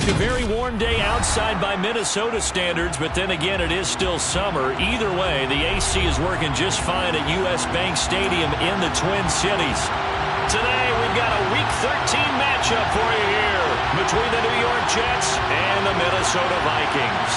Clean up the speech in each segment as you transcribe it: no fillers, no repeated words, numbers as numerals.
a very warm day outside by Minnesota standards, but then again, it is still summer. Either way, the AC is working just fine at U.S. Bank Stadium in the Twin Cities. Today, we've got a Week 13 matchup for you here between the New York Jets and the Minnesota Vikings.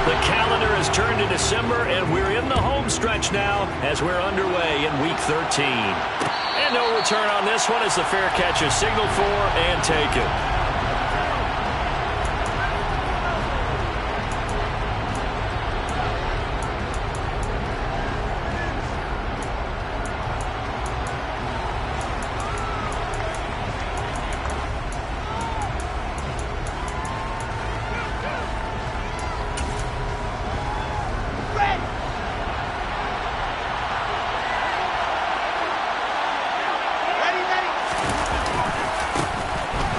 The calendar has turned to December, and we're in the home stretch now as we're underway in Week 13. And no return on this one as the fair catch is signaled for and taken.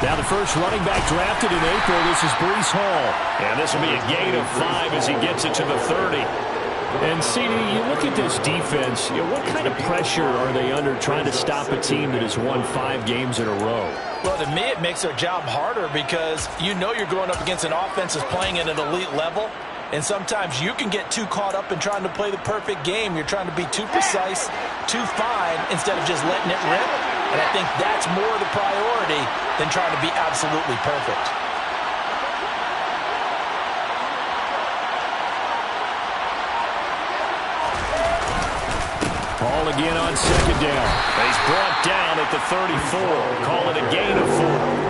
Now the first running back drafted in April, this is Breece Hall. And this will be a gain of 5 as he gets it to the 30. And, CD, you look at this defense, what kind of pressure are they under trying to stop a team that has won 5 games in a row? Well, to me, it makes their job harder because you know you're going up against an offense that's playing at an elite level. And sometimes you can get too caught up in trying to play the perfect game. You're trying to be too precise, too fine, instead of just letting it rip. And I think that's more the priority than trying to be absolutely perfect. Ball again on second down. He's brought down at the 34. Call it a gain of 4.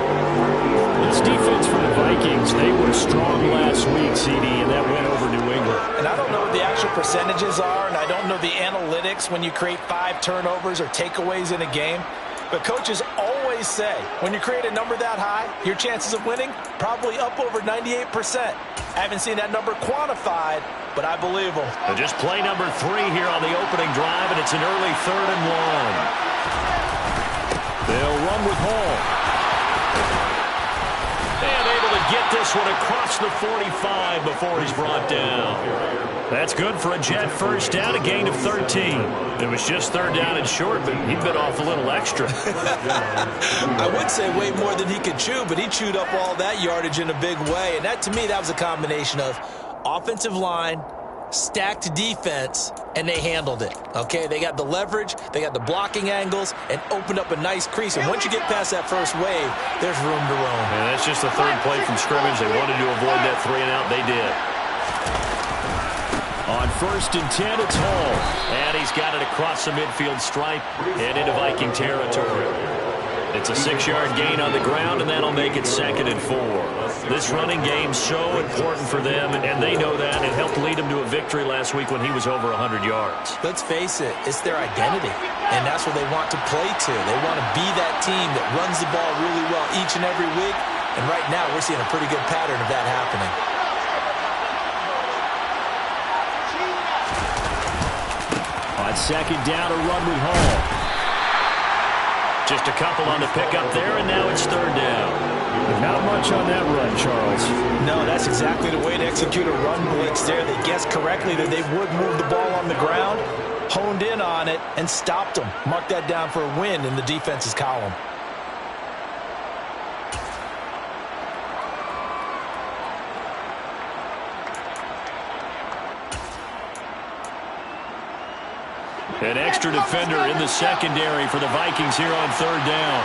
This defense for the Vikings, they were strong last week, CD, and that went over New England. And I don't know what the actual percentages are, and I don't know the analytics when you create 5 turnovers or takeaways in a game. But coaches always say, when you create a number that high, your chances of winning probably up over 98%. I haven't seen that number quantified, but I believe them. And just play number 3 here on the opening drive, and it's an early 3rd and long. They'll run with Hall. And able to get this one across the 45 before he's brought down. That's good for a Jet first down, a gain of 13. It was just 3rd down and short, but he bit off a little extra. I would say way more than he could chew, but he chewed up all that yardage in a big way. And that, to me, that was a combination of offensive line, stacked defense, and they handled it. Okay, they got the leverage, they got the blocking angles, and opened up a nice crease. And once you get past that first wave, there's room to roam. And that's just the 3rd play from scrimmage. They wanted to avoid that 3 and out. They did. On 1st and 10, it's Hall. And he's got it across the midfield stripe and into Viking territory. It's a 6-yard gain on the ground, and that'll make it 2nd and 4. This running game's so important for them, and they know that. It helped lead them to a victory last week when he was over 100 yards. Let's face it, it's their identity, and that's what they want to play to. They want to be that team that runs the ball really well each and every week, and right now we're seeing a pretty good pattern of that happening. On 2nd down, a run with Hall. Just a couple on the pickup there, and now it's 3rd down. Not much on that run, Charles. No, that's exactly the way to execute a run blitz there. They guessed correctly that they would move the ball on the ground, honed in on it, and stopped them. Mark that down for a win in the defense's column. An extra defender in the secondary for the Vikings here on 3rd down.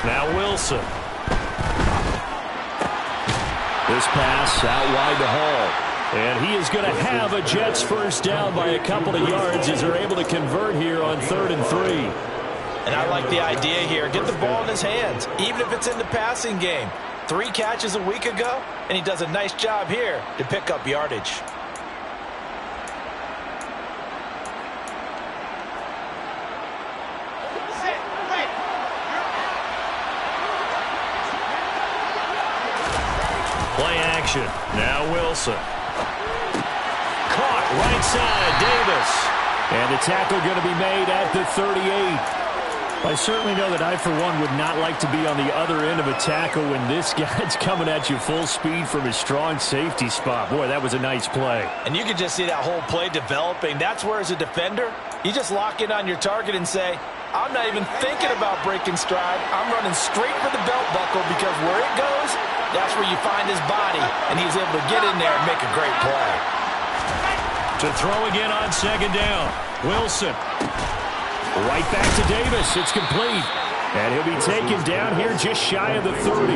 Now Wilson. This pass out wide to Hall. And he is going to have a Jets first down by a couple of yards as they're able to convert here on 3rd and 3. And I like the idea here. Get the ball in his hands, even if it's in the passing game. 3 catches a week ago, and he does a nice job here to pick up yardage. Play action. Now Wilson. Caught inside, Davis. And the tackle going to be made at the 38. I certainly know that I, for one, would not like to be on the other end of a tackle when this guy's coming at you full speed from his strong safety spot. Boy, that was a nice play. And you can just see that whole play developing. That's where, as a defender, you just lock in on your target and say, I'm not even thinking about breaking stride. I'm running straight for the belt buckle because where it goes, that's where you find his body. And he's able to get in there and make a great play. To throw again on second down. Wilson. Right back to Davis. It's complete. And he'll be taken down here just shy of the 30.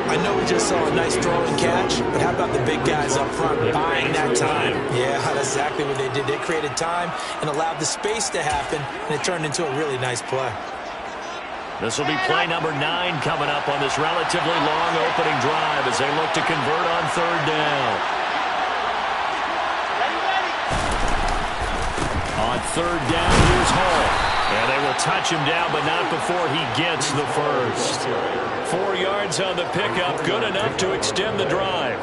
I know we just saw a nice throw and catch, but how about the big guys up front buying that time? Yeah, that's exactly what they did. They created time and allowed the space to happen, and it turned into a really nice play. This will be play number 9 coming up on this relatively long opening drive as they look to convert on third down. On third down, here's Hall. And they will touch him down, but not before he gets the first. 4 yards on the pickup, good enough to extend the drive.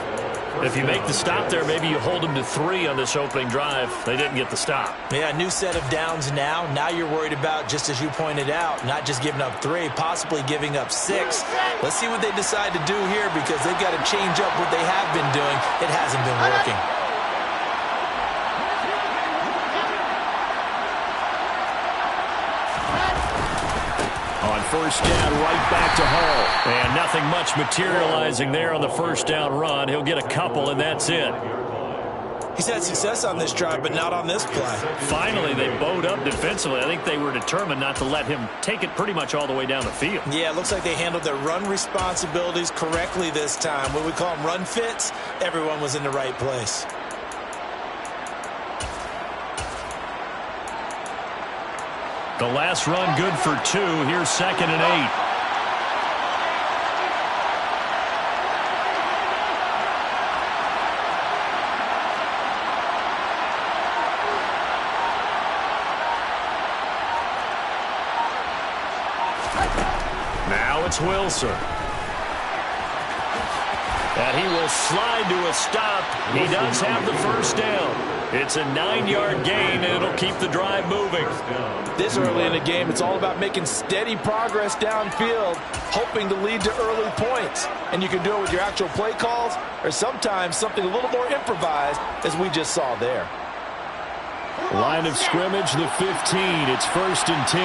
If you make the stop there, maybe you hold them to 3 on this opening drive. They didn't get the stop. Yeah, new set of downs now. Now you're worried about, just as you pointed out, not just giving up 3, possibly giving up 6. Let's see what they decide to do here because they've got to change up what they have been doing. It hasn't been working. First down, right back to Hall. And nothing much materializing there on the first down run. He'll get a couple, and that's it. He's had success on this drive, but not on this play. Finally, they bowed up defensively. I think they were determined not to let him take it pretty much all the way down the field. Yeah, it looks like they handled their run responsibilities correctly this time. What we call them run fits, everyone was in the right place. The last run good for 2. Here's 2nd and 8. Now it's Wilson. And he will slide to a stop. He does have the first down. It's a 9-yard gain, and it'll keep the drive moving. This early in the game, it's all about making steady progress downfield, hoping to lead to early points. And you can do it with your actual play calls or sometimes something a little more improvised, as we just saw there. Line of scrimmage, the 15. It's 1st and 10.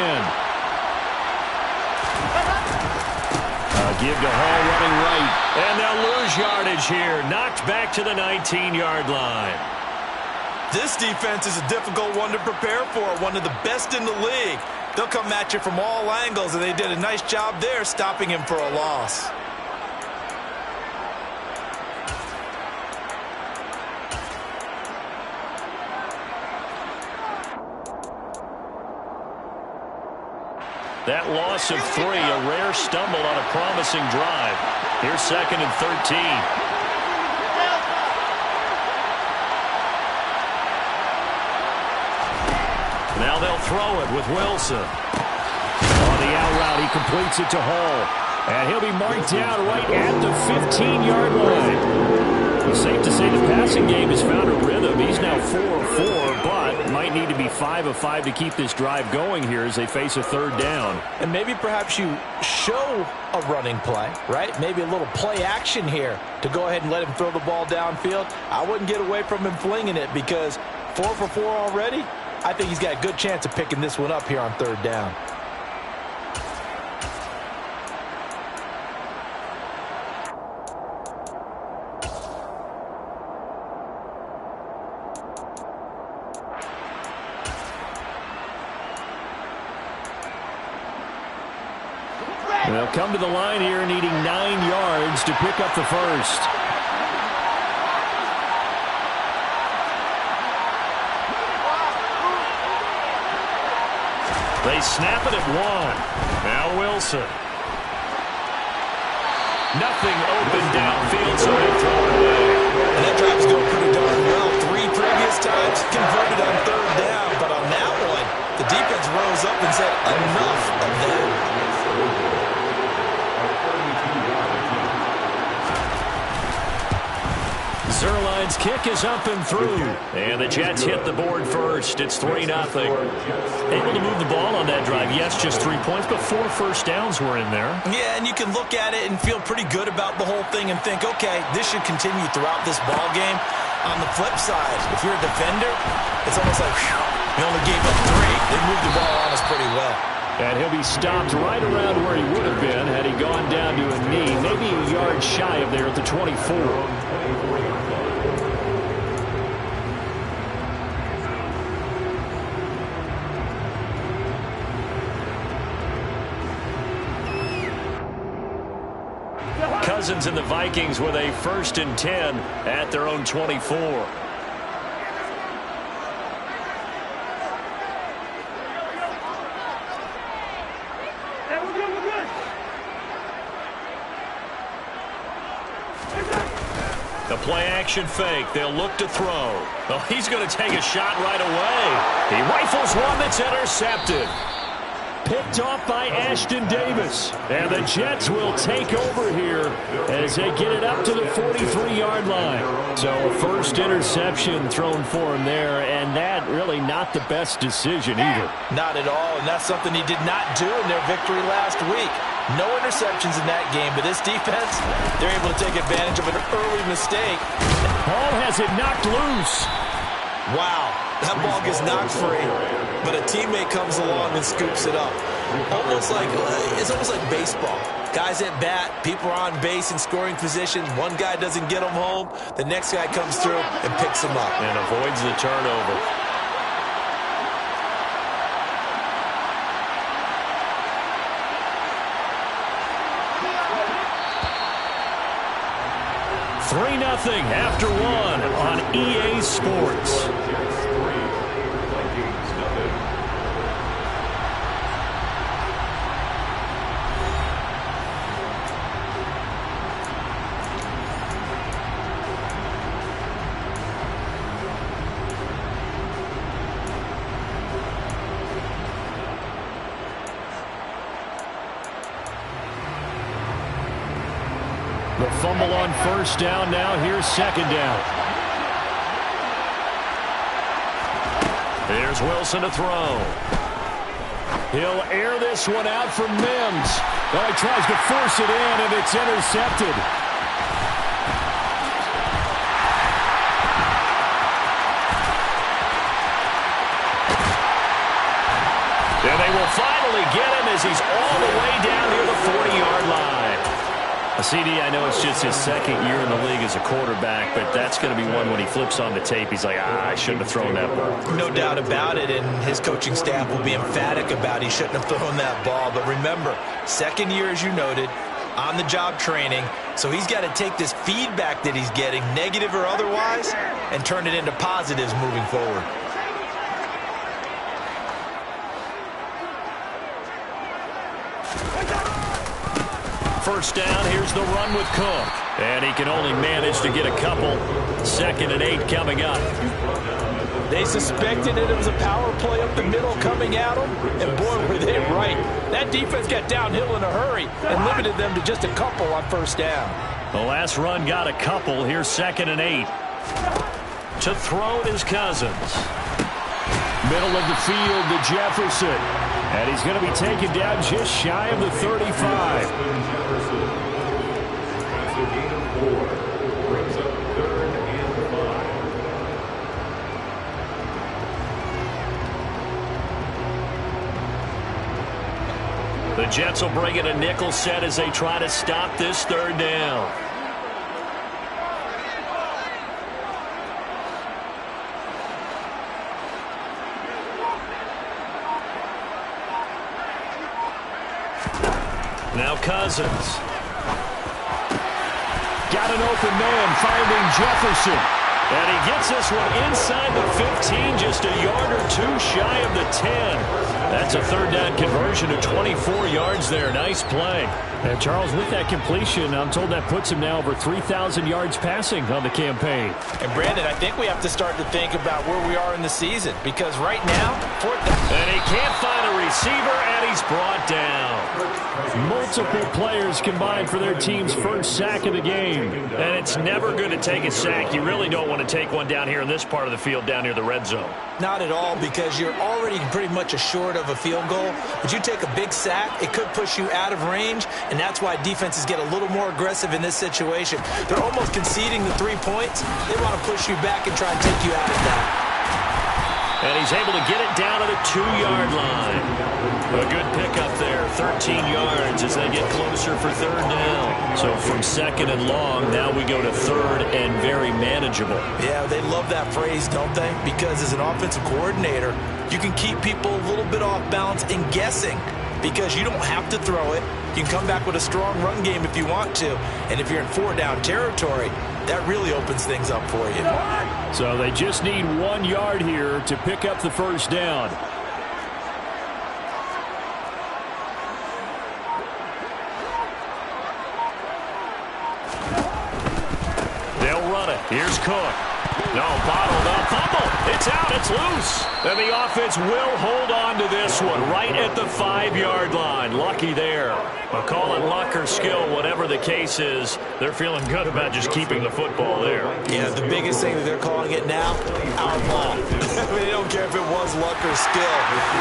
Give to Hall running right. And they'll lose yardage here. Knocked back to the 19-yard line. This defense is a difficult one to prepare for, one of the best in the league. They'll come at you from all angles, and they did a nice job there stopping him for a loss. That loss of 3, a rare stumble on a promising drive. Here's 2nd and 13. Now they'll throw it with Wilson. On the out route, he completes it to Hall. And he'll be marked down right at the 15-yard line. It's safe to say the passing game has found a rhythm. He's now 4 of 4, but might need to be 5 of 5 to keep this drive going here as they face a third down. And maybe perhaps you show a running play, right? Maybe a little play action here to go ahead and let him throw the ball downfield. I wouldn't get away from him flinging it because 4 for 4 already. I think he's got a good chance of picking this one up here on third down. They'll come to the line here needing 9 yards to pick up the first. They snap it at 1. Now Wilson. Nothing open downfield, so they throw it away. And that drive's going pretty darn well. 3 previous times converted on third down, but on that one, the defense rose up and said, enough of that. Zerline's kick is up and through. And the Jets hit the board first. It's 3-0. Able to move the ball on that drive. Yes, just 3 points, but 4 first downs were in there. Yeah, and you can look at it and feel pretty good about the whole thing and think, okay, this should continue throughout this ball game. On the flip side, if you're a defender, it's almost like, whew, we only gave up 3. They moved the ball on us pretty well. And he'll be stopped right around where he would have been had he gone down to a knee, maybe a yard shy of there at the 24. Cousins and the Vikings with a 1st and 10 at their own 24. The play-action fake. They'll look to throw. Oh, he's going to take a shot right away. He rifles one that's intercepted. Picked off by Ashton Davis. And the Jets will take over here as they get it up to the 43-yard line. So a first interception thrown for him there, and that really not the best decision either. Not at all, and that's something he did not do in their victory last week. No interceptions in that game, but this defense, they're able to take advantage of an early mistake. Ball has it knocked loose. Wow, that ball gets knocked free, but a teammate comes along and scoops it up. It's almost like baseball. Guys at bat, people are on base in scoring position. One guy doesn't get them home. The next guy comes through and picks them up. And avoids the turnover. Nothing after 1 on EA Sports. The fumble on 1st down now. Here's 2nd down. Here's Wilson to throw. He'll air this one out for Mims. Oh, he tries to force it in, and it's intercepted. And they will finally get him as he's all the way down near the 40-yard line. CD, I know it's just his 2nd year in the league as a quarterback, but that's going to be one when he flips on the tape, he's like, I shouldn't have thrown that ball. No doubt about it, and his coaching staff will be emphatic about he shouldn't have thrown that ball. But remember, 2nd year, as you noted, on-the-job training, so he's got to take this feedback that he's getting, negative or otherwise, and turn it into positives moving forward. First down, here's the run with Cook. And he can only manage to get a couple. 2nd and 8 coming up. They suspected it was a power play up the middle coming at them, and boy, were they right. That defense got downhill in a hurry and limited them to just a couple on 1st down. The last run got a couple. Here's 2nd and 8. To throw is Cousins. Middle of the field to Jefferson. And he's going to be taken down just shy of the 35. The Jets will bring in a nickel set as they try to stop this 3rd down. Now Cousins. Got an open man, finding Jefferson. And he gets this one inside the 15, just a yard or 2 shy of the 10. That's a third down conversion of 24 yards there. Nice play. And Charles, with that completion, I'm told that puts him now over 3,000 yards passing on the campaign. And Brandon, I think we have to start to think about where we are in the season, because right now, fourth down. And he can't find a receiver, and he's brought down. Multiple players combined for their team's first sack of the game. And it's never good to take a sack. You really don't want to take one down here in this part of the field, down near the red zone. Not at all, because you're already pretty much assured of a field goal. But you take a big sack, it could push you out of range, and that's why defenses get a little more aggressive in this situation. They're almost conceding the 3 points. They want to push you back and try and take you out of that. And he's able to get it down to the 2-yard line. A good pickup there, 13 yards as they get closer for third down. So from second and long, now we go to third and very manageable. Yeah, they love that phrase, don't they? Because as an offensive coordinator, you can keep people a little bit off balance and guessing, because you don't have to throw it. You can come back with a strong run game if you want to. And if you're in 4-down territory, that really opens things up for you. So they just need 1 yard here to pick up the first down. They'll run it. Here's Cook. No, bottled up. Fumble. It's out. It's loose. And the offense will hold on to this one right at the 5-yard line. Lucky there. But call it luck or skill, whatever the case is, they're feeling good about just keeping the football there. Yeah, the biggest thing that they're calling it now, our ball. They don't care if it was luck or skill,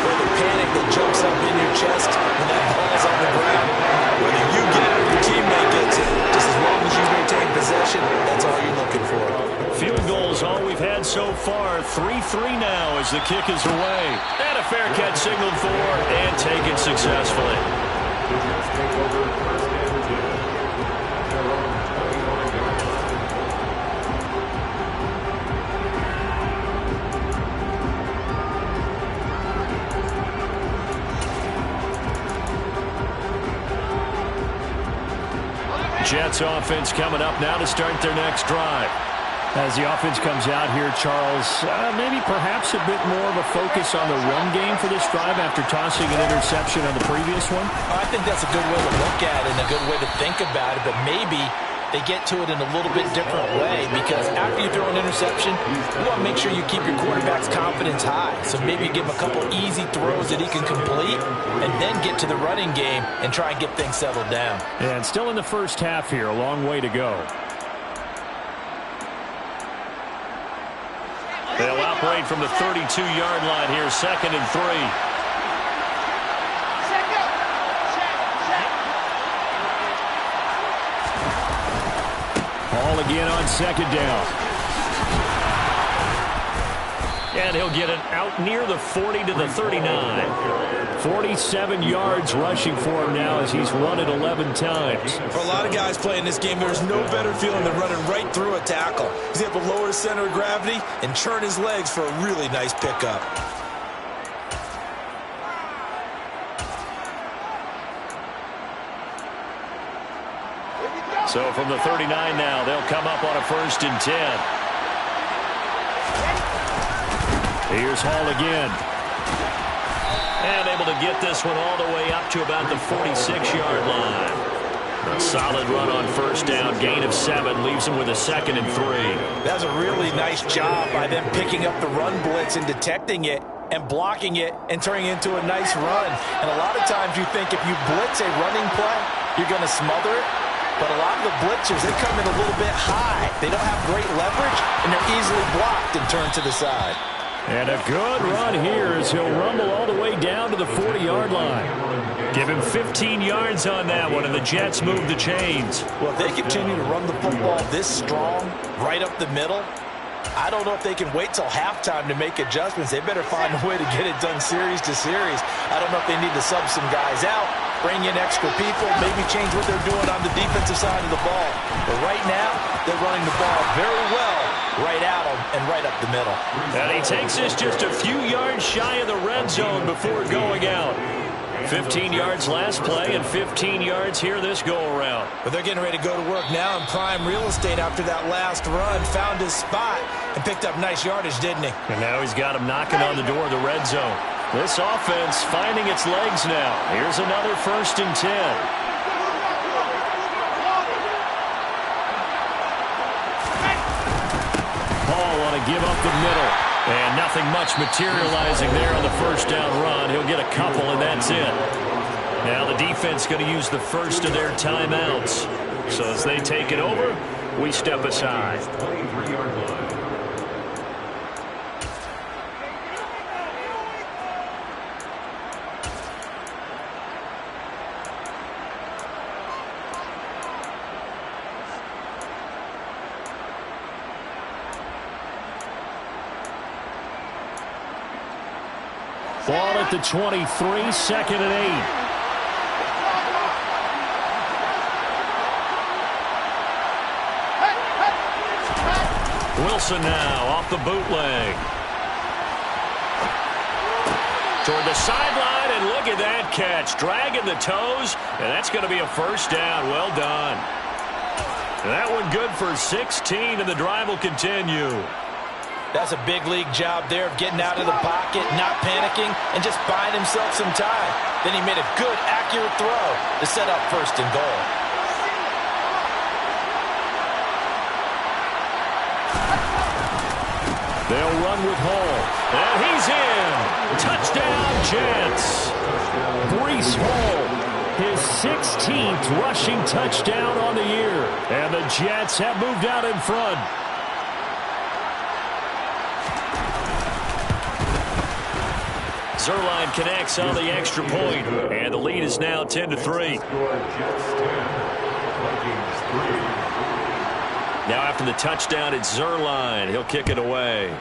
or the panic that jumps up in your chest when that ball's on the ground. Whether you get it or your teammate gets it, just as long as you maintain possession, that's all you're looking for. Field goals all we've had so far. 3-3 now as the kick is away. And a fair catch signaled for and taken successfully. Jets offense coming up now to start their next drive. As the offense comes out here, Charles, maybe perhaps a bit more of a focus on the run game for this drive after tossing an interception on the previous one? I think that's a good way to look at it and a good way to think about it, but maybe they get to it in a little bit different way, because after you throw an interception, you want to make sure you keep your quarterback's confidence high. So maybe you give him a couple easy throws that he can complete and then get to the running game and try and get things settled down. And still in the first half here, a long way to go. They'll operate from the 32-yard line here, 2nd and 3. Ball again on 2nd down. And he'll get it out near the 40 to the 39. 47 yards rushing for him now as he's run it 11 times. For a lot of guys playing this game, there's no better feeling than running right through a tackle. He's able to lower his center of gravity and churn his legs for a really nice pickup. So from the 39 now, they'll come up on a 1st and 10. Here's Hall again. And able to get this one all the way up to about the 46-yard line. A solid run on 1st down, gain of 7, leaves him with a 2nd and 3. That's a really nice job by them picking up the run blitz and detecting it and blocking it and turning it into a nice run. And a lot of times you think if you blitz a running play, you're going to smother it. But a lot of the blitzers, they come in a little bit high. They don't have great leverage, and they're easily blocked and turned to the side. And a good run here as he'll rumble all the way down to the 40-yard line. Give him 15 yards on that one, and the Jets move the chains. Well, if they continue to run the football this strong, right up the middle, I don't know if they can wait till halftime to make adjustments. They better find a way to get it done series to series. I don't know if they need to sub some guys out, bring in extra people, maybe change what they're doing on the defensive side of the ball. But right now, they're running the ball very well right out and right up the middle. And he takes this just a few yards shy of the red zone before going out. 15 yards last play and 15 yards here this go-around. But they're getting ready to go to work now in prime real estate after that last run. Found his spot and picked up nice yardage, didn't he? And now he's got him knocking on the door of the red zone. This offense finding its legs now. Here's another 1st and 10. Ball on a give up the middle. And nothing much materializing there on the 1st down run. He'll get a couple, and that's it. Now the defense going to use the first of their timeouts. So as they take it over, we step aside. Ball at the 23, 2nd and 8. Wilson now off the bootleg. Toward the sideline, and look at that catch. Dragging the toes, and that's going to be a 1st down. Well done. And that one good for 16, and the drive will continue. That's a big league job there of getting out of the pocket, not panicking, and just buying himself some time. Then he made a good, accurate throw to set up 1st and goal. They'll run with Hall. And he's in. Touchdown, Jets. Breece Hall, his 16th rushing touchdown on the year. And the Jets have moved out in front. Zerline connects on the extra point, and the lead is now 10-3. Now after the touchdown, it's Zerline. He'll kick it away.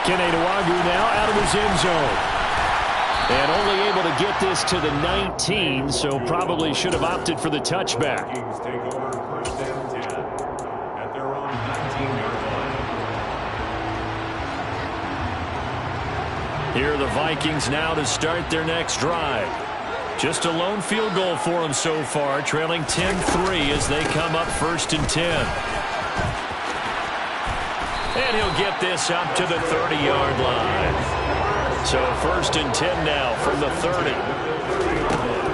Keneduagu now out of his end zone. And only able to get this to the 19, so probably should have opted for the touchback. Here are the Vikings now to start their next drive. Just a lone field goal for them so far, trailing 10-3 as they come up 1st and 10. And he'll get this up to the 30-yard line. So 1st and 10 now from the 30.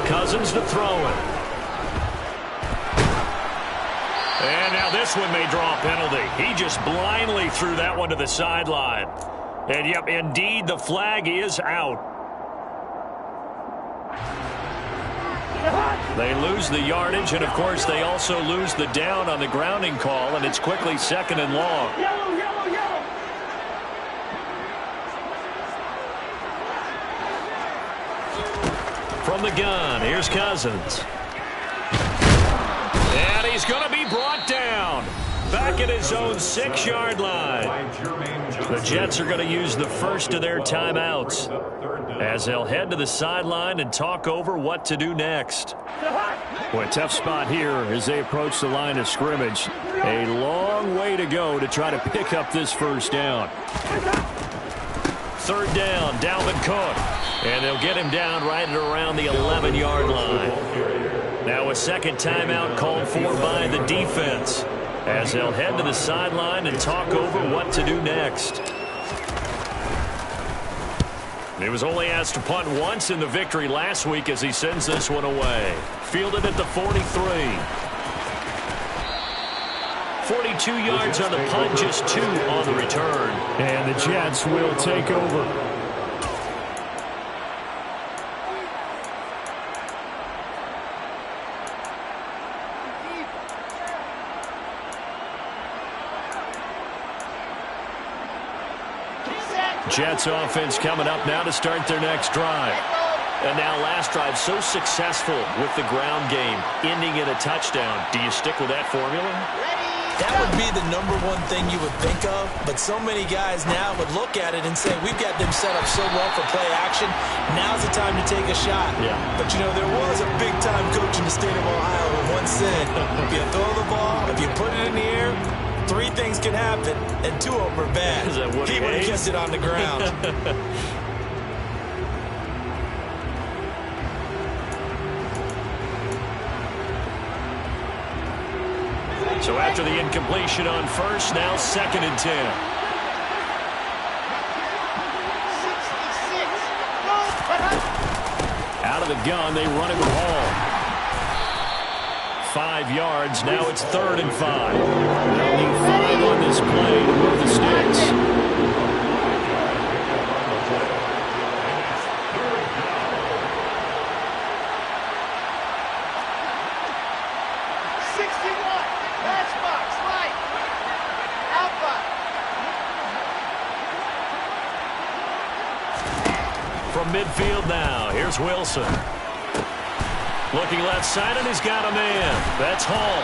Cousins to throw it. And now this one may draw a penalty. He just blindly threw that one to the sideline. And, yep, indeed, the flag is out. They lose the yardage, and, of course, they also lose the down on the grounding call, and it's quickly 2nd and long. From the gun, here's Cousins. And he's going to be brought down. Back at his own 6-yard line. The Jets are going to use the first of their timeouts as they'll head to the sideline and talk over what to do next. Boy, tough spot here as they approach the line of scrimmage. A long way to go to try to pick up this 1st down. 3rd down, Dalvin Cook. And they'll get him down right at around the 11-yard line. Now a 2nd timeout called for by the defense, as they'll head to the sideline and talk over what to do next. He was only asked to punt once in the victory last week as he sends this one away. Fielded at the 43. 42 yards on the punt, just 2 on the return. And the Jets will take over. Jets offense coming up now to start their next drive. And now last drive so successful with the ground game, ending in a touchdown. Do you stick with that formula? That would be the #1 thing you would think of, but so many guys now would look at it and say, we've got them set up so well for play action, now's the time to take a shot. Yeah. But, you know, there was a big-time coach in the state of Ohio who once said, if you throw the ball, if you put it in the air, 3 things can happen, and 2 of them are bad. He would have kept it on the ground. So after the incompletion on first, now 2nd and 10. of the gun. They run it with Hall. 5 yards. Now it's 3rd and 5. They'll need 5 on this play to move the sticks. From midfield now, here's Wilson. Looking left side, and he's got a man. That's Hall.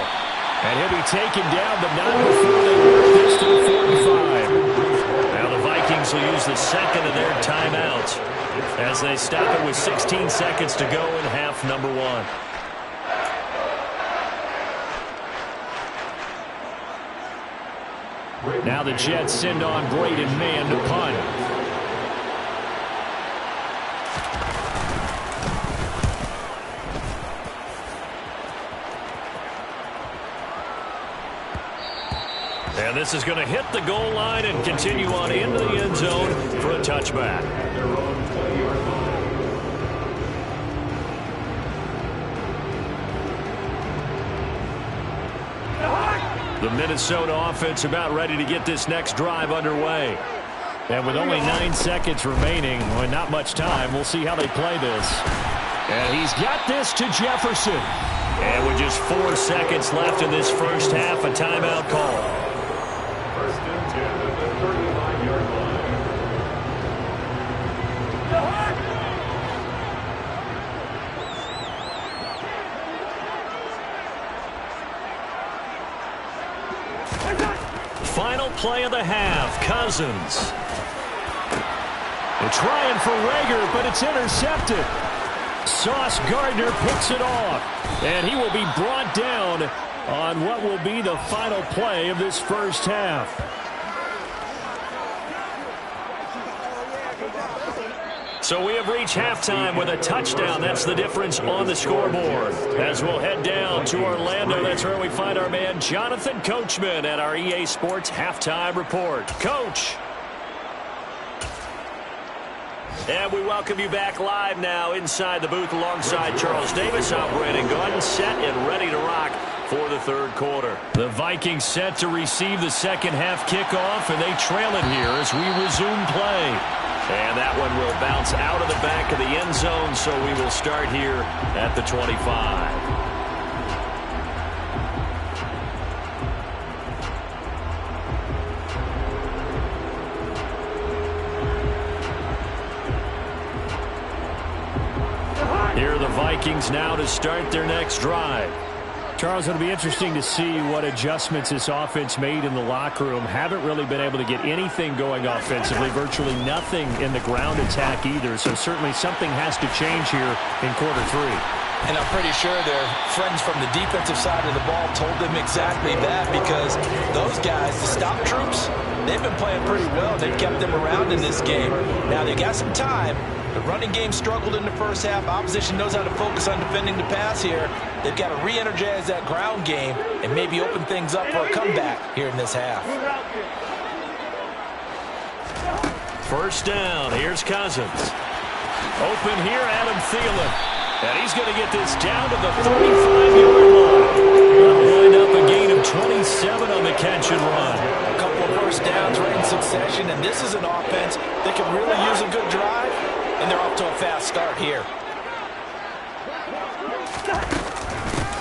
And he'll be taken down, but not before they work this to the 45. Now the Vikings will use the second of their timeouts as they stop it with 16 seconds to go in half number 1. Now the Jets send on Braden Mann to punt. And this is going to hit the goal line and continue on into the end zone for a touchback. The Minnesota offense about ready to get this next drive underway. And with only 9 seconds remaining, well, not much time, we'll see how they play this. And he's got this to Jefferson. And with just 4 seconds left in this first half, a timeout call. First and 10 at the 35-yard line. Final play of the half, Cousins. They're trying for Rager, but it's intercepted. Sauce Gardner picks it off, and he will be brought down on what will be the final play of this first half. So we have reached halftime with a touchdown. That's the difference on the scoreboard. As we'll head down to Orlando, that's where we find our man Jonathan Coachman at our EA Sports Halftime Report. Coach. And we welcome you back live now inside the booth alongside Charles Davis. I'm Brandon Gordon, set and ready to rock for the third quarter. The Vikings set to receive the second half kickoff, and they trail it here as we resume play. And that one will bounce out of the back of the end zone, so we will start here at the 25. Here are the Vikings now to start their next drive. Charles, it'll be interesting to see what adjustments this offense made in the locker room. Haven't really been able to get anything going offensively, virtually nothing in the ground attack either. So certainly something has to change here in quarter 3. And I'm pretty sure their friends from the defensive side of the ball told them exactly that, because those guys, the stop troops, they've been playing pretty well. They've kept them around in this game. Now they got some time. The running game struggled in the first half. Opposition knows how to focus on defending the pass here. They've got to re-energize that ground game and maybe open things up for a comeback here in this half. First down. Here's Cousins. Open here, Adam Thielen. And he's going to get this down to the 35-yard line. That'll wind up a gain of 27 on the catch and run. A couple of first downs right in succession, and this is an offense that can really use a good drive. And they're off to a fast start here.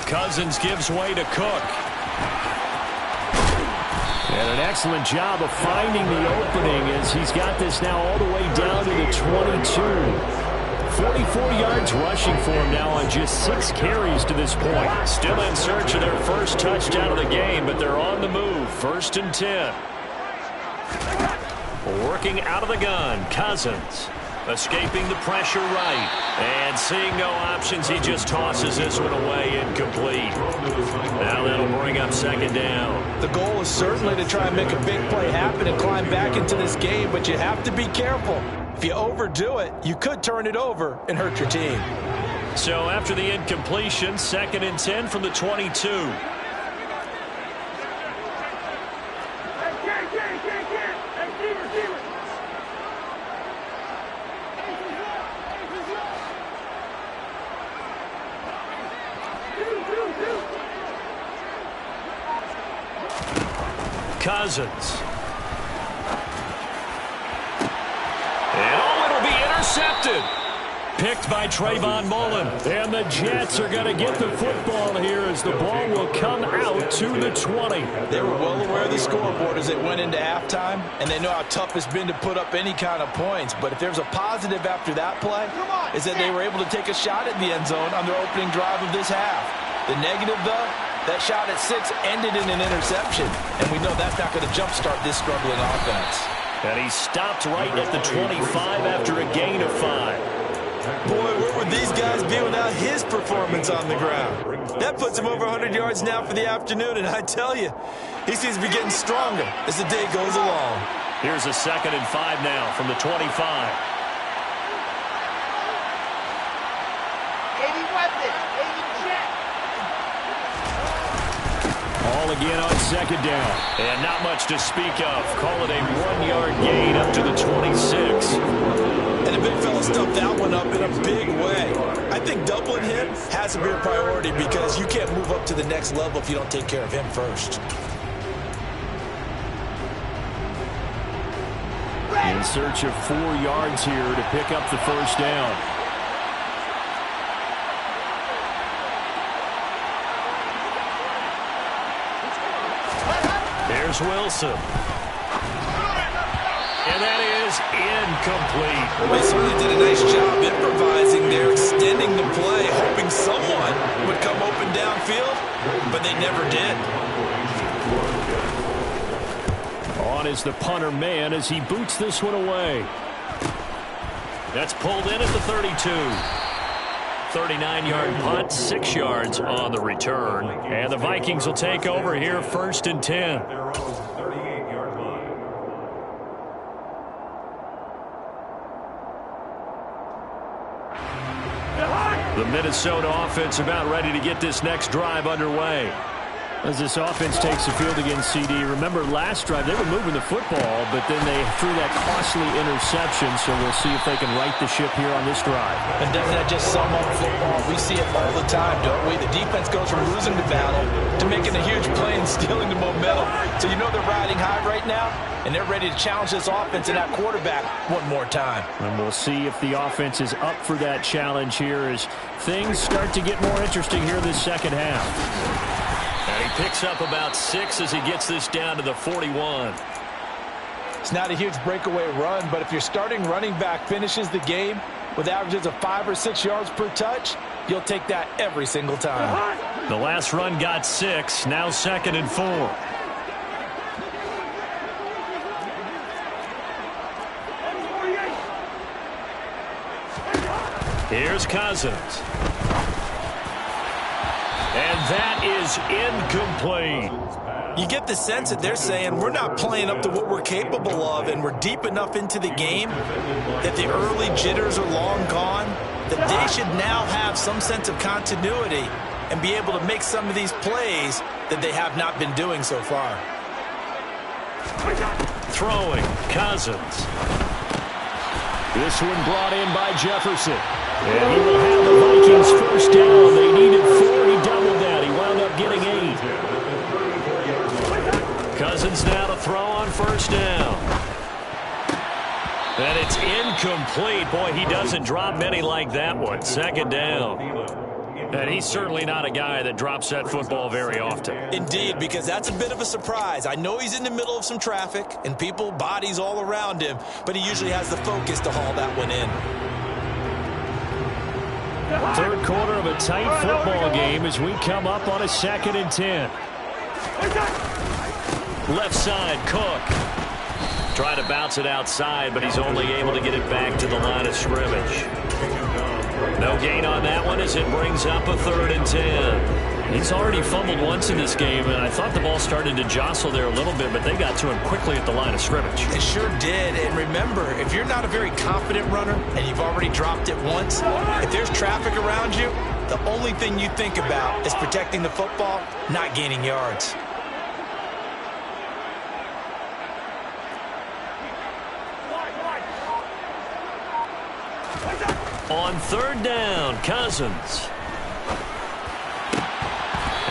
Cousins gives way to Cook. And an excellent job of finding the opening as he's got this now all the way down to the 22. 44 yards rushing for him now on just 6 carries to this point. Still in search of their first touchdown of the game, but they're on the move. 1st and 10. Working out of the gun, Cousins. Escaping the pressure right. And seeing no options, he just tosses this one away incomplete. Now that'll bring up 2nd down. The goal is certainly to try and make a big play happen and climb back into this game, but you have to be careful. If you overdo it, you could turn it over and hurt your team. So after the incompletion, 2nd and 10 from the 22. Cousins. And it'll be intercepted. Picked by Trayvon Mullen. And the Jets are going to get the football here as the ball will come out to the 20. They were well aware of the scoreboard as they went into halftime, and they know how tough it's been to put up any kind of points. But if there's a positive after that play, is that they were able to take a shot at the end zone on their opening drive of this half. The negative, though, that shot at 6 ended in an interception, and we know that's not going to jumpstart this struggling offense. And he stopped right at the 25 after a gain of 5. Boy, where would these guys be without his performance on the ground? That puts him over 100 yards now for the afternoon, and I tell you, he seems to be getting stronger as the day goes along. Here's a 2nd and 5 now from the 25. All again on 2nd down. And not much to speak of. Call it a 1-yard gain up to the 26. And the big fella stuffed that one up in a big way. I think doubling him has to be a priority because you can't move up to the next level if you don't take care of him first. In search of 4 yards here to pick up the first down. There's Wilson. And that is incomplete. They certainly did a nice job improvising there, extending the play, hoping someone would come open downfield, but they never did. On is the punter man as he boots this one away. That's pulled in at the 32. 39-yard punt, 6 yards on the return. And the Vikings will take over here, 1st and 10. The Minnesota offense about ready to get this next drive underway. As this offense takes the field against CD, remember last drive they were moving the football, but then they threw that costly interception, so we'll see if they can right the ship here on this drive. And doesn't that just sum up football? We see it all the time, don't we? The defense goes from losing the battle to making a huge play and stealing the momentum. So you know they're riding high right now, and they're ready to challenge this offense and that quarterback one more time. And we'll see if the offense is up for that challenge here as things start to get more interesting here in this second half. And he picks up about 6 as he gets this down to the 41. It's not a huge breakaway run, but if your starting running back finishes the game with averages of 5 or 6 yards per touch, you'll take that every single time. The last run got 6, now 2nd and 4. Here's Cousins. And that is incomplete. You get the sense that they're saying we're not playing up to what we're capable of, and we're deep enough into the game that the early jitters are long gone, that they should now have some sense of continuity and be able to make some of these plays that they have not been doing so far. Throwing, Cousins. This one brought in by Jefferson. And he will have the Vikings first down. They needed 4. He doubled that. He wound up getting 8. Cousins now to throw on first down. And it's incomplete. Boy, he doesn't drop many like that one. 2nd down. And he's certainly not a guy that drops that football very often. Indeed, because that's a bit of a surprise. I know he's in the middle of some traffic and people, bodies all around him, but he usually has the focus to haul that one in. 3rd quarter of a tight football game as we come up on a 2nd and 10. Left side, Cook. Trying to bounce it outside, but he's only able to get it back to the line of scrimmage. No gain on that one as it brings up a 3rd and 10. He's already fumbled once in this game, and I thought the ball started to jostle there a little bit, but they got to him quickly at the line of scrimmage. It sure did, and remember, if you're not a very confident runner and you've already dropped it once, if there's traffic around you, the only thing you think about is protecting the football, not gaining yards. On 3rd down, Cousins.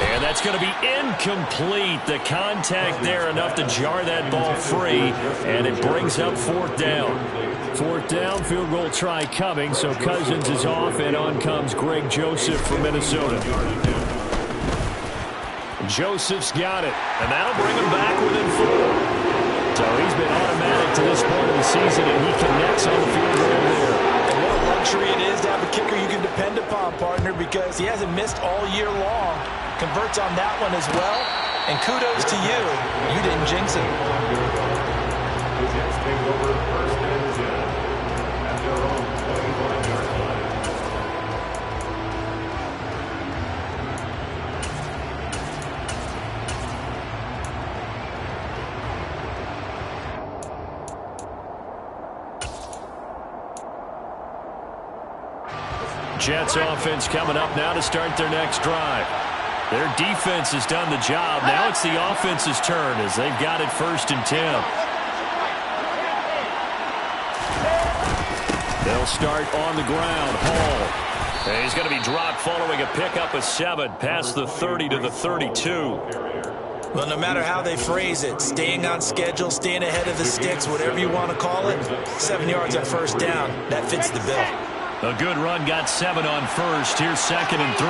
And And that's going to be incomplete. The contact there enough to jar that ball free, and it brings up fourth down. Fourth down, field goal try coming, so Cousins is off, and on comes Greg Joseph from Minnesota. Joseph's got it, and that'll bring him back within 4. So he's been automatic to this point of the season, and he connects on the field goal there. And what a luxury it is to have a kicker you can depend upon, partner, because he hasn't missed all year long. Converts on that one as well, and kudos to you. You didn't jinx it. The Jets take over first and 10 at their own 25-yard line. Jets offense coming up now to start their next drive. Their defense has done the job. Now it's the offense's turn as they've got it first and 10. They'll start on the ground. Hall. And he's going to be dropped following a pickup of 7 past the 30 to the 32. Well, no matter how they phrase it, staying on schedule, staying ahead of the sticks, whatever you want to call it, 7 yards on first down, that fits the bill. A good run got 7 on first. Here's second and 3.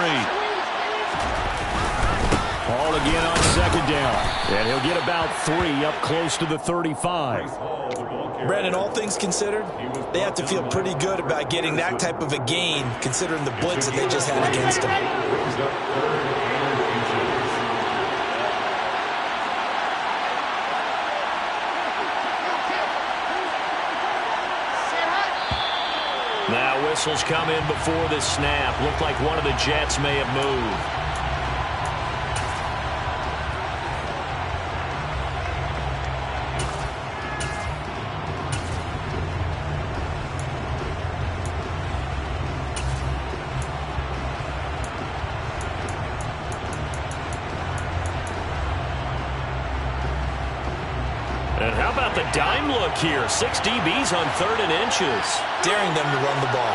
Hall again on second down. And he'll get about 3 up close to the 35. Brandon, all things considered, they have to feel pretty good about getting that type of a gain, considering the blitz that they just had against them. Now whistles come in before the snap. Looked like one of the Jets may have moved. And how about the dime look here? 6 DBs on 3rd and inches. Daring them to run the ball.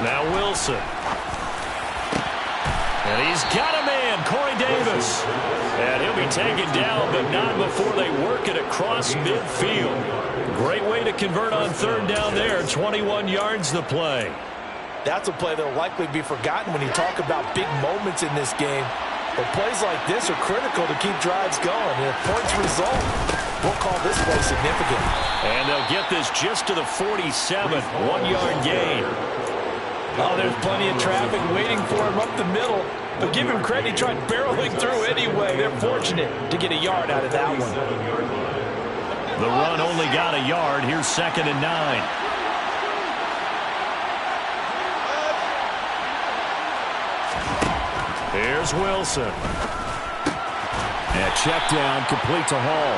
Now Wilson. And he's got a man, Corey Davis. And he'll be taken down, but not before they work it across midfield. Great way to convert on 3rd down there. 21 yards the play. That's a play that will likely be forgotten when you talk about big moments in this game. But plays like this are critical to keep drives going. And if points result, we'll call this play significant. And they'll get this just to the 47, 1-yard gain. Oh, there's plenty of traffic waiting for him up the middle. But give him credit, he tried barreling through anyway. They're fortunate to get a yard out of that one. The run only got a yard. Here's 2nd and 9. Here's Wilson. And check down, complete to Hall.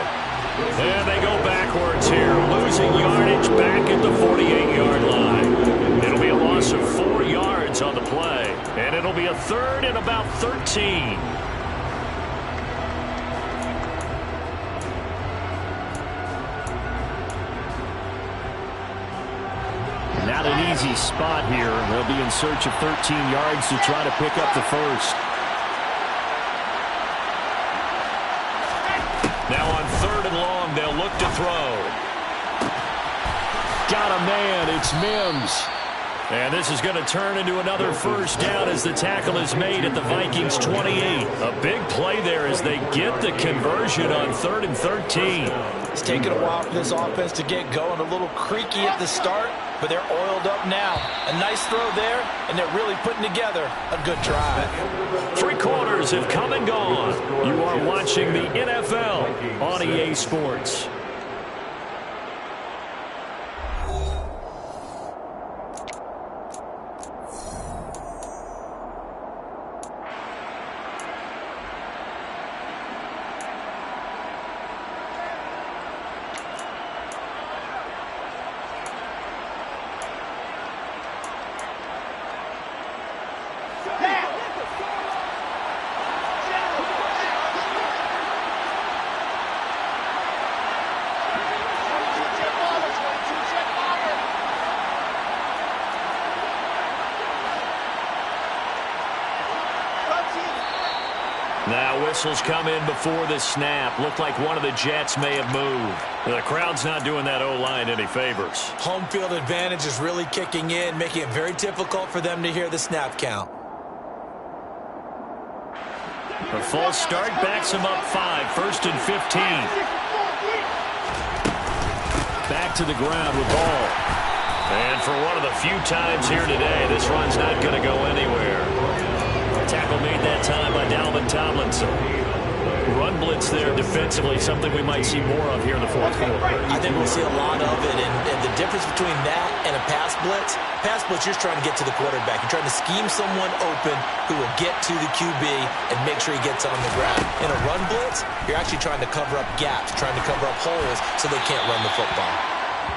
And they go backwards here, losing yardage back at the 48-yard line. It'll be a loss of 4 yards on the play, and it'll be a 3rd and about 13. Not an easy spot here. They'll be in search of 13 yards to try to pick up the first. Now on 3rd and long, they'll look to throw. Got a man. It's Mims. And this is going to turn into another first down as the tackle is made at the Vikings 28. A big play there as they get the conversion on 3rd and 13. It's taken a while for this offense to get going. A little creaky at the start, but they're oiled up now. A nice throw there, and they're really putting together a good drive. 3 quarters have come and gone. You are watching the NFL on EA Sports. Now whistles come in before the snap. Looked like one of the Jets may have moved. The crowd's not doing that O-line any favors. Home field advantage is really kicking in, making it very difficult for them to hear the snap count. A false start backs him up 5, 1st and 15. Back to the ground with ball. And for one of the few times here today, this run's not going to go anywhere. Tackle made that time by Dalvin Tomlinson. Run blitz there defensively, something we might see more of here in the fourth quarter. I think we'll see a lot of it, and the difference between that and a pass blitz, you're just trying to get to the quarterback. You're trying to scheme someone open who will get to the QB and make sure he gets on the ground. In a run blitz, you're actually trying to cover up gaps, trying to cover up holes so they can't run the football.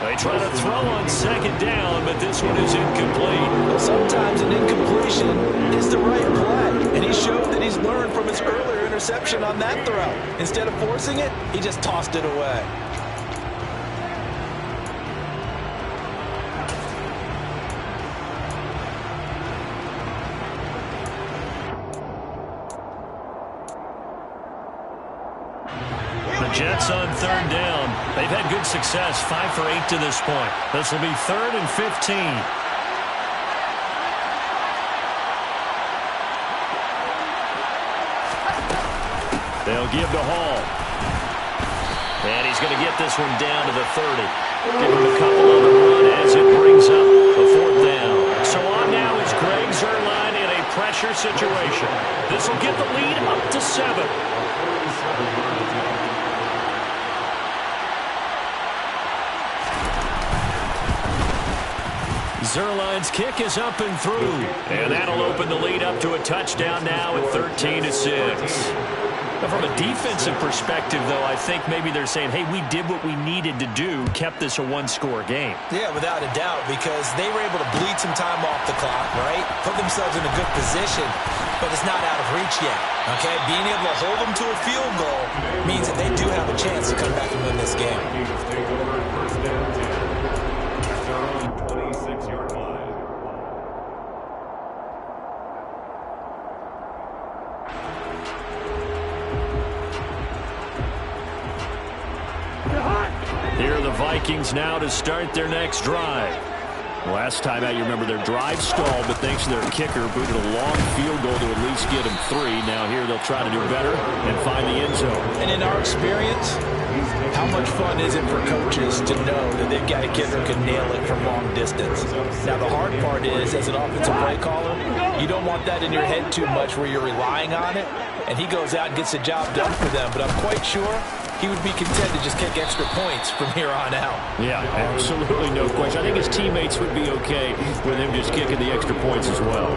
They try to throw on second down, but this one is incomplete. Well, sometimes an incompletion is the right play, and he showed that he's learned from his earlier interception on that throw. Instead of forcing it, he just tossed it away. Jets on third down. They've had good success, 5 for 8 to this point. This will be 3rd and 15. They'll give to Hall. And he's going to get this one down to the 30. Give him a couple on the run as it brings up a 4th down. So on now is Greg Zuerlein in a pressure situation. This will get the lead up to 7. Zuerlein's kick is up and through. And that'll open the lead up to a touchdown now at 13-6. Now from a defensive perspective, though, I think maybe they're saying, hey, we did what we needed to do, kept this a one-score game. Yeah, without a doubt, because they were able to bleed some time off the clock, right? Put themselves in a good position, but it's not out of reach yet, okay? Being able to hold them to a field goal means that they do have a chance to come back and win this game. Here are the Vikings now to start their next drive. Last time out, you remember their drive stalled, but thanks to their kicker, booted a long field goal to at least get them 3. Now here they'll try to do better and find the end zone. And in our experience, how much fun is it for coaches to know that they've got a kid who can nail it from long distance? Now, the hard part is, as an offensive play caller, you don't want that in your head too much where you're relying on it, and he goes out and gets the job done for them. But I'm quite sure he would be content to just kick extra points from here on out. Yeah, absolutely no question. I think his teammates would be okay with him just kicking the extra points as well.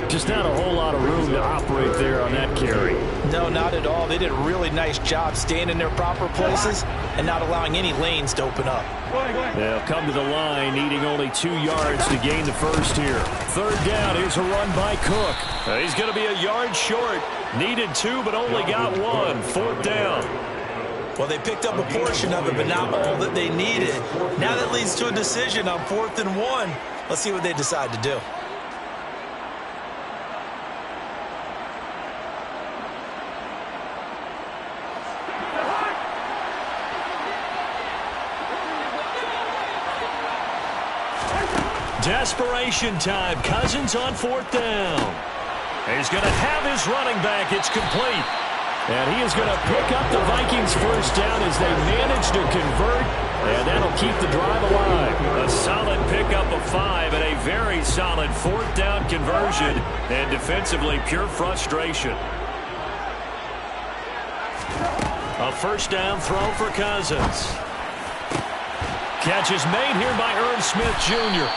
Just not a whole lot of room to operate there on that carry. No, not at all. They did a really nice job staying in their proper places and not allowing any lanes to open up. They'll come to the line, needing only 2 yards to gain the first here. 3rd down, here's a run by Cook. He's going to be a yard short. Needed 2, but only got 1. 4th down. Well, they picked up a portion of it, but not all that they needed. Now that leads to a decision on 4th and 1. Let's see what they decide to do. Desperation time. Cousins on 4th down. He's going to have his running back. It's complete. And he is going to pick up the Vikings' first down as they manage to convert. And that'll keep the drive alive. A solid pickup of 5 and a very solid 4th down conversion. And defensively, pure frustration. A first down throw for Cousins. Catch is made here by Irv Smith Jr.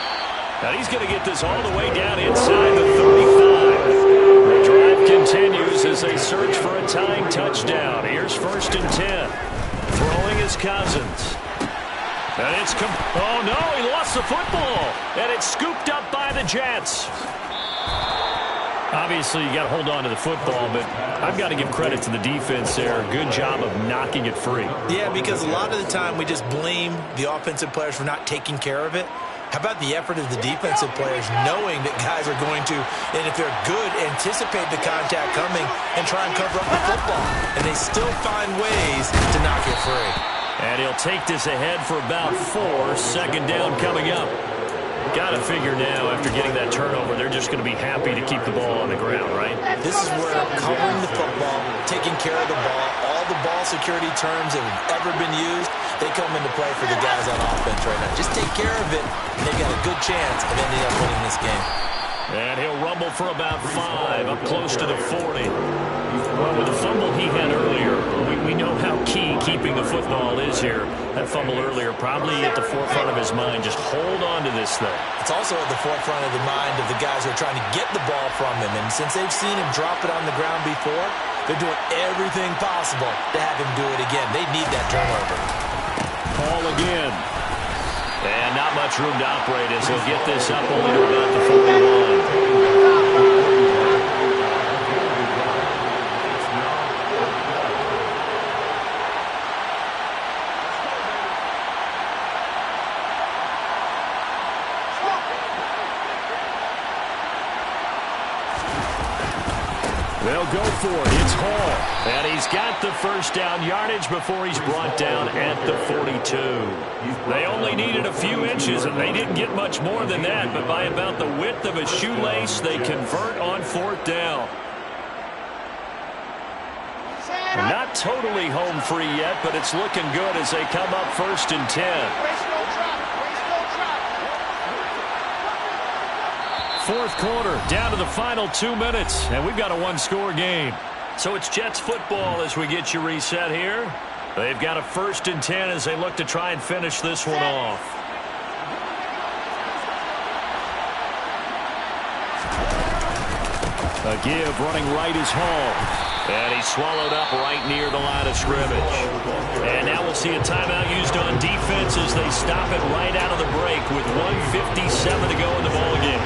And he's going to get this all the way down inside the 35. The drive continues as they search for a tying touchdown. Here's 1st and 10. Throwing is Cousins. And it's oh no, he lost the football. And it's scooped up by the Jets. Obviously, you got to hold on to the football, but I've got to give credit to the defense there. Good job of knocking it free. Yeah, because a lot of the time we just blame the offensive players for not taking care of it. How about the effort of the defensive players knowing that guys are going to, and if they're good, anticipate the contact coming and try and cover up the football. And they still find ways to knock it free. And he'll take this ahead for about 4. Second down coming up. Got to figure now, after getting that turnover, they're just going to be happy to keep the ball on the ground, right? This is where covering the football, taking care of the ball, all the ball security terms that have ever been used, they come into play for the guys on offense right now. Just take care of it, and they've got a good chance of ending up winning this game. And he'll rumble for about 5, up close to the 40. Well, with the fumble he had earlier, we know how key keeping the football is here. That fumble earlier probably at the forefront of his mind. Just hold on to this thing. It's also at the forefront of the mind of the guys who are trying to get the ball from him. And since they've seen him drop it on the ground before, they're doing everything possible to have him do it again. They need that turnover. Ball again. And not much room to operate as he'll get this up only to about the 41. They'll go for it. It's Hall. And he's got the first down yardage before he's brought down at the 42. They only needed a few inches, and they didn't get much more than that. But by about the width of a shoelace, they convert on 4th down. Not totally home free yet, but it's looking good as they come up 1st and 10. 4th quarter, down to the final 2 minutes, and we've got a 1-score game. So it's Jets football as we get you reset here. They've got a 1st and 10 as they look to try and finish this one off. A give running right is Hall. And he's swallowed up right near the line of scrimmage. And now we'll see a timeout used on defense as they stop it right out of the break with 1:57 to go in the ballgame.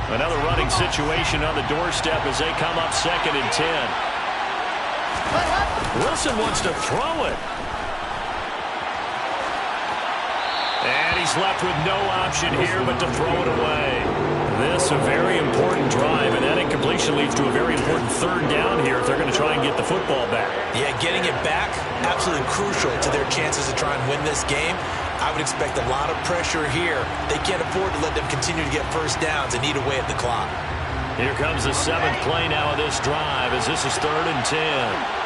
Another running situation on the doorstep as they come up 2nd and 10. Wilson wants to throw it. And he's left with no option here but to throw it away. This a very important drive, and that incompletion leads to a very important 3rd down here if they're going to try and get the football back. Yeah, getting it back, absolutely crucial to their chances to try and win this game. I would expect a lot of pressure here. They can't afford to let them continue to get first downs and eat away at the clock. Here comes the 7th play now of this drive as this is 3rd and 10.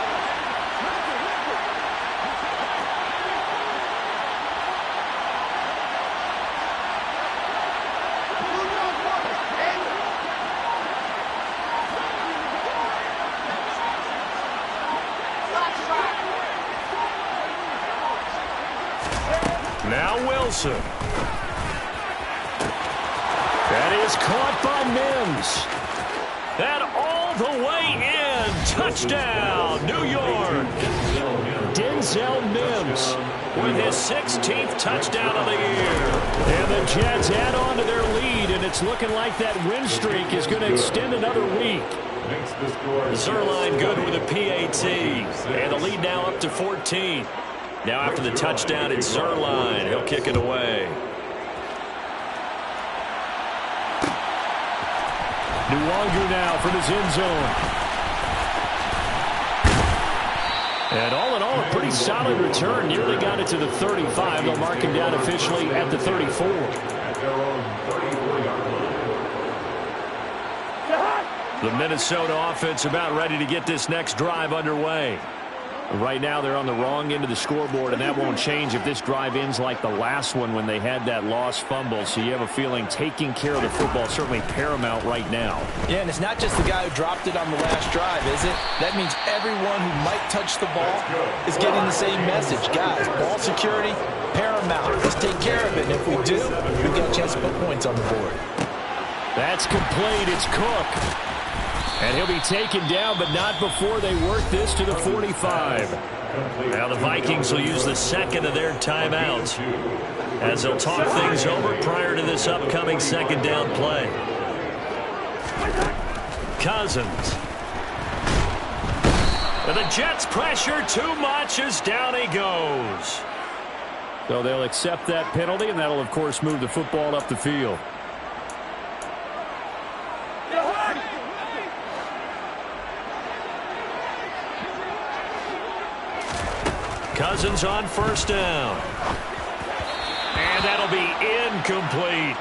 Now Wilson. That is caught by Mims. And all the way in. Touchdown, New York. Denzel Mims with his 16th touchdown of the year. And the Jets add on to their lead, and it's looking like that win streak is going to extend another week. Zerline good with a PAT. And the lead now up to 14. Now after the touchdown, it's Zerline. He'll kick it away. Nwangu now from his end zone. And all in all, a pretty solid return. Nearly got it to the 35. They'll mark him down officially at the 34. The Minnesota offense about ready to get this next drive underway. Right now, they're on the wrong end of the scoreboard, and that won't change if this drive ends like the last one when they had that lost fumble. So you have a feeling taking care of the football is certainly paramount right now. Yeah, and it's not just the guy who dropped it on the last drive, is it? That means everyone who might touch the ball is getting the same message. Guys, ball security, paramount. Let's take care of it, and if we do, we've got a chance to put points on the board. That's complete. It's Cook. And he'll be taken down, but not before they work this to the 45. Now the Vikings will use the second of their timeouts as they'll talk things over prior to this upcoming second down play. Cousins. And the Jets pressure too much as down he goes. So they'll accept that penalty, and that'll, of course, move the football up the field. Cousins on first down. And that'll be incomplete.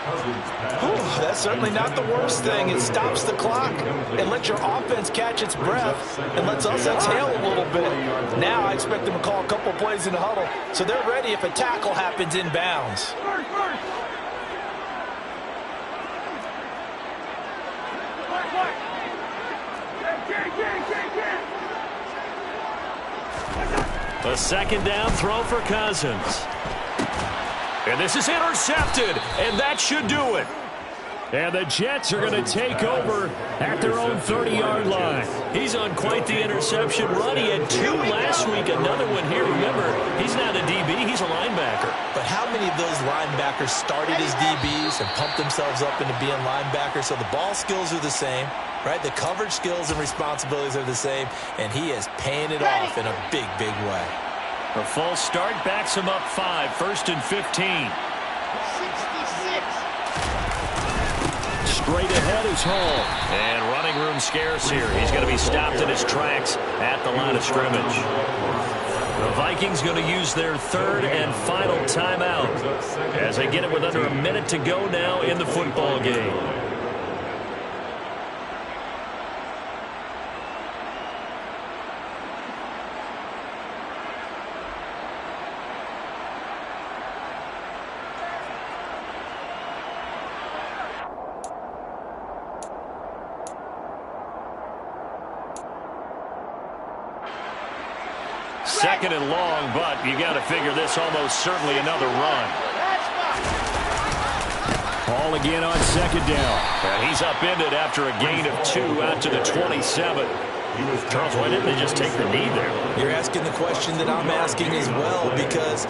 That's certainly not the worst thing. It stops the clock and lets your offense catch its breath and lets us exhale a little bit. Now I expect them to call a couple plays in the huddle so they're ready if a tackle happens in bounds. A second down throw for Cousins. And this is intercepted, and that should do it. And the Jets are going to take over at their own 30-yard line. He's on quite the interception run. He had 2 last week, another one here. Remember, he's not a DB, he's a linebacker. But how many of those linebackers started as DBs and pumped themselves up into being linebackers? So the ball skills are the same, right? The coverage skills and responsibilities are the same, and he is paying it off in a big, big way. A false start backs him up 5, 1st and 15. 66. Straight ahead is Hall. And running room scarce here. He's going to be stopped in his tracks at the line of scrimmage. The Vikings going to use their third and final timeout as they get it with under a minute to go now in the football game. Second and long, but you got to figure this almost certainly another run. Hall again on second down. And he's upended after a gain of 2 out to the 27. Charles, why didn't they just take the knee there? You're asking the question that I'm asking as well, because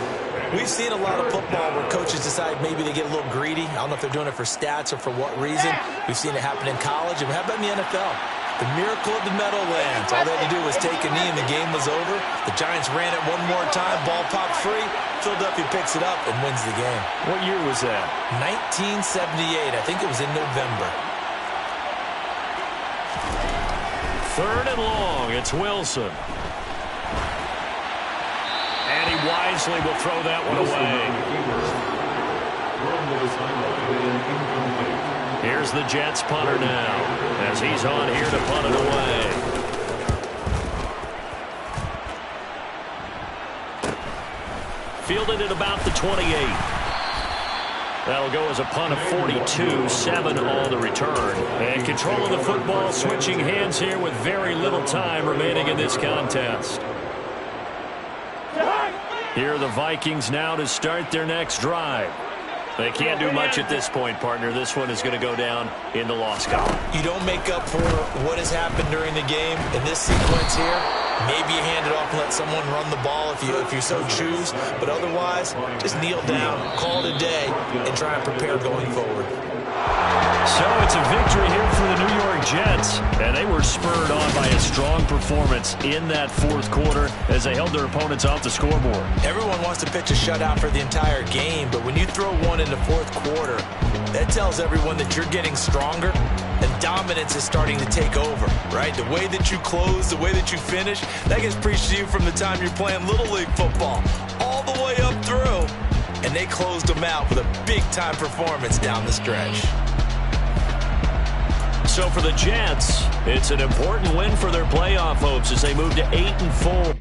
we've seen a lot of football where coaches decide maybe they get a little greedy. I don't know if they're doing it for stats or for what reason. We've seen it happen in college. And how about in the NFL? The miracle of the Meadowlands. All they had to do was take a knee and the game was over. The Giants ran it one more time. Ball popped free. Philadelphia picks it up and wins the game. What year was that? 1978. I think it was in November. Third and long. It's Wilson. And he wisely will throw that one away. Here's the Jets punter now as he's on here to punt it away. Fielded at about the 28. That'll go as a punt of 42, 7 on the return. And control of the football switching hands here with very little time remaining in this contest. Here are the Vikings now to start their next drive. They can't do much at this point, partner. This one is going to go down in the loss column. You don't make up for what has happened during the game in this sequence here. Maybe you hand it off and let someone run the ball if you so choose. But otherwise, just kneel down, call it a day, and try and prepare going forward. So it's a victory here for the New York Jets, and they were spurred on by a strong performance in that fourth quarter as they held their opponents off the scoreboard. Everyone wants to pitch a shutout for the entire game, but when you throw one in the fourth quarter, that tells everyone that you're getting stronger and dominance is starting to take over, right? The way that you close, the way that you finish, that gets preached to you from the time you're playing Little League football all the way up through, and they closed them out with a big-time performance down the stretch. So for the Jets, it's an important win for their playoff hopes as they move to 8-4.